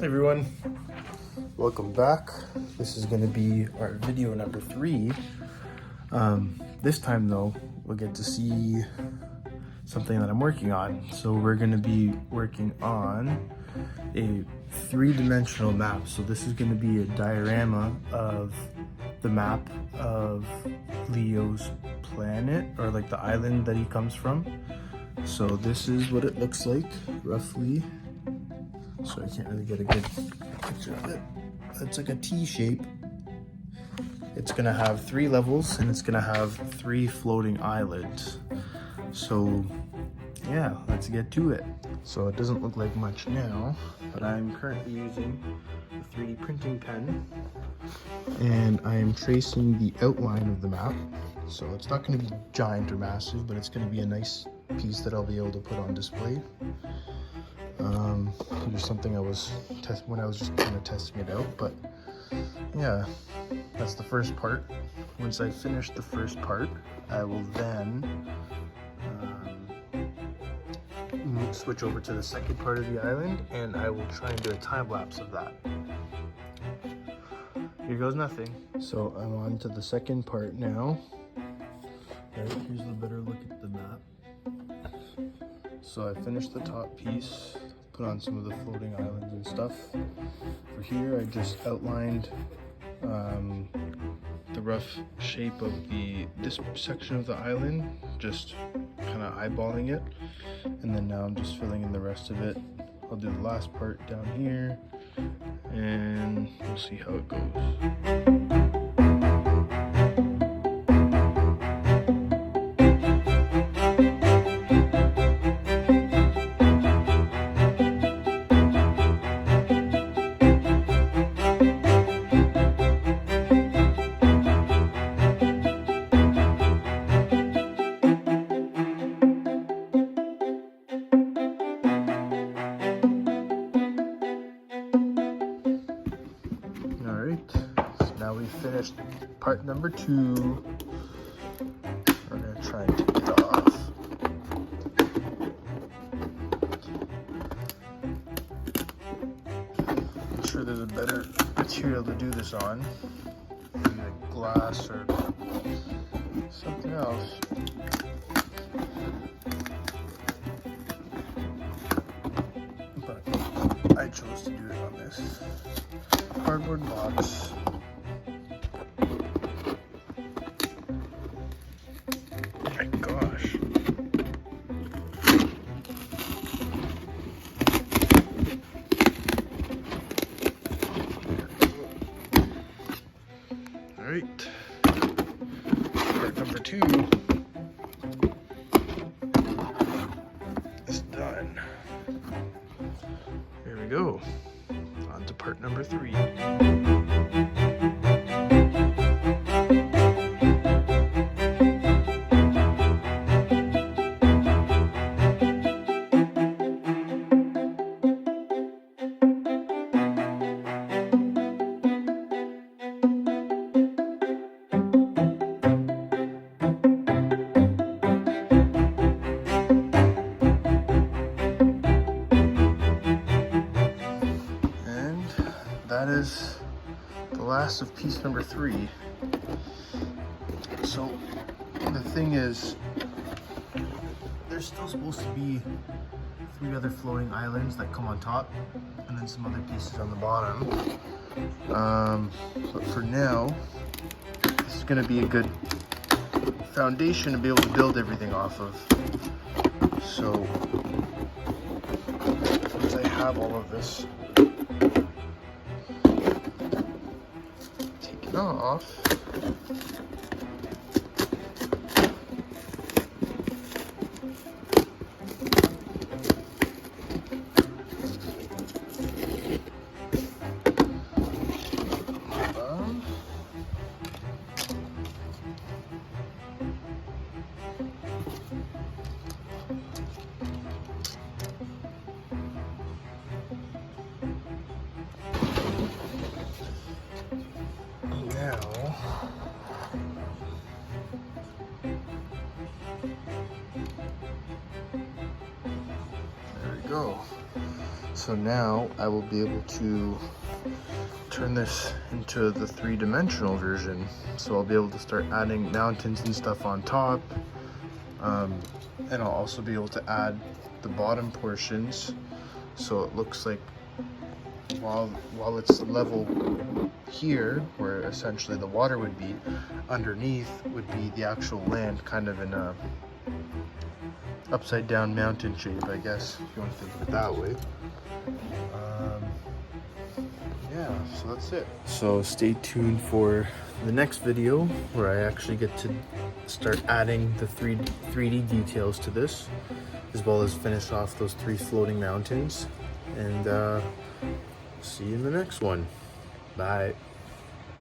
Hey everyone, welcome back. This is going to be our video number 3. This time though, we'll get to see something that I'm working on. So we're going to be working on a 3-dimensional map. So this is going to be a diorama of the map of Leo's planet, or like the island that he comes from. So this is what it looks like roughly. So I can't really get a good picture of it. It's like a T shape. It's gonna have 3 levels and it's gonna have 3 floating islands. So yeah, let's get to it. So it doesn't look like much now, but I'm currently using a 3D printing pen and I am tracing the outline of the map. So it's not gonna be giant or massive, but it's gonna be a nice piece that I'll be able to put on display. There's something I was when I was just kind of testing it out, but yeah, that's the first part. Once I finish the first part, I will then switch over to the second part of the island, and I will try and do a time lapse of that. Here goes nothing. So I'm on to the second part now. Right, here's a better look at the map. So I finished the top piece, put on some of the floating islands and stuff. For here, I just outlined the rough shape of this section of the island, just kind of eyeballing it. And then now I'm just filling in the rest of it. I'll do the last part down here, and we'll see how it goes. Now we've finished part number 2. We're going to try and take it off. I'm sure there's a better material to do this on. Maybe like glass or something else. But I chose to do it on this cardboard box. Alright, part number 2 is done. Here we go, on to part number 3. That is the last of piece number 3. So the thing is, there's still supposed to be 3 other floating islands that come on top, and then some other pieces on the bottom. But for now, this is going to be a good foundation to be able to build everything off of. So once I have all of this off, So now I will be able to turn this into the three-dimensional version. So I'll be able to start adding mountains and stuff on top. And I'll also be able to add the bottom portions so it looks like while it's level here, where essentially the water would be, underneath would be the actual land, kind of in a upside down mountain shape, I guess, if you want to think of it that way. Yeah, so that's it. So stay tuned for the next video where I actually get to start adding the 3D details to this, as well as finish off those 3 floating mountains. And see you in the next one. Bye.